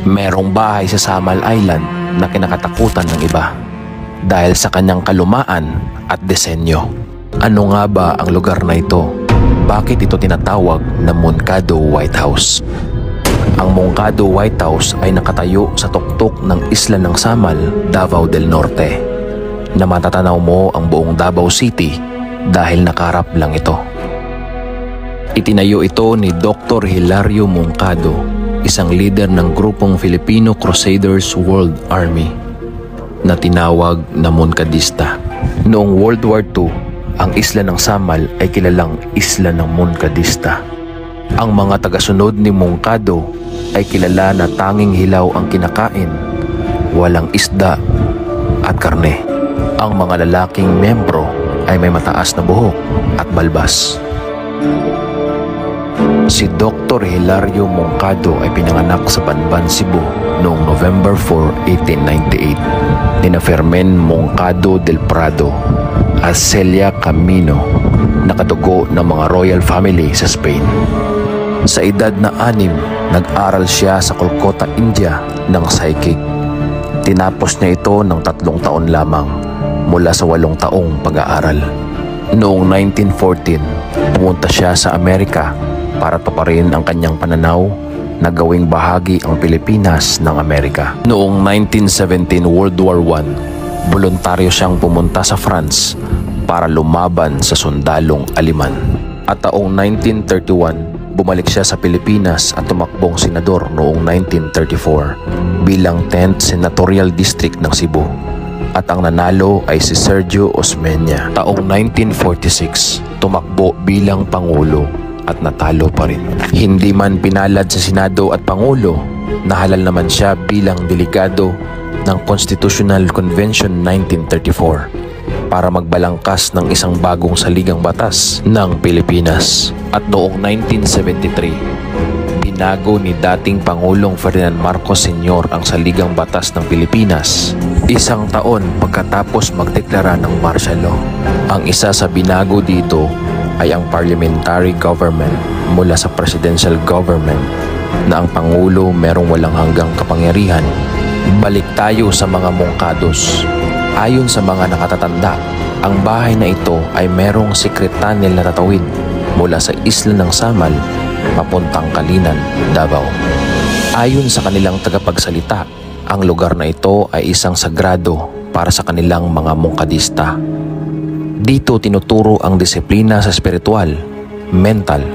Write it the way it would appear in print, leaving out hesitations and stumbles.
Merong bahay sa Samal Island na kinakatakutan ng iba dahil sa kanyang kalumaan at disenyo. Ano nga ba ang lugar na ito? Bakit ito tinatawag na Moncado White House? Ang Moncado White House ay nakatayo sa tuktok ng isla ng Samal, Davao del Norte, na matatanaw mo ang buong Davao City dahil nakaharap lang ito. Itinayo ito ni Dr. Hilario Moncado, isang leader ng grupong Filipino Crusaders World Army na tinawag na Moncadista. Noong World War II, ang isla ng Samal ay kilalang isla ng Moncadista. Ang mga tagasunod ni Moncado ay kilala na tanging hilaw ang kinakain, walang isda at karne. Ang mga lalaking membro ay may mataas na buhok at balbas. Si Dr. Hilario Moncado ay pinanganak sa Banban, Cebu noong November 4, 1898. Nina Fermin Moncado del Prado at Celia Camino, nakadugo ng mga royal family sa Spain. Sa edad na 6, nag-aral siya sa Kolkata, India ng psychic. Tinapos niya ito ng 3 taon lamang mula sa 8 taong pag-aaral. Noong 1914, pumunta siya sa Amerika para tuparin ang kanyang pananaw na gawing bahagi ang Pilipinas ng Amerika. Noong 1917 World War I, voluntaryo siyang pumunta sa France para lumaban sa sundalong Aliman. At taong 1931, bumalik siya sa Pilipinas at tumakbong senador noong 1934 bilang 10th Senatorial District ng Cebu. At ang nanalo ay si Sergio Osmeña. Taong 1946, tumakbo bilang Pangulo at natalo pa rin. Hindi man pinalad sa Senado at Pangulo, nahalal naman siya bilang delegado ng Constitutional Convention 1934 para magbalangkas ng isang bagong saligang batas ng Pilipinas. At noong 1973, binago ni dating Pangulong Ferdinand Marcos Sr. ang saligang batas ng Pilipinas, 1 taon pagkatapos magdeklara ng martial law. Ang isa sa binago dito ay ang parliamentary government mula sa presidential government na ang Pangulo merong walang hanggang kapangyarihan. Balik tayo sa mga Moncados. Ayon sa mga nakatatanda, ang bahay na ito ay merong secret tunnel na tatawid mula sa isla ng Samal papuntang Kalinan, Davao. Ayon sa kanilang tagapagsalita, ang lugar na ito ay isang sagrado para sa kanilang mga Moncadista. Dito tinuturo ang disiplina sa spiritual, mental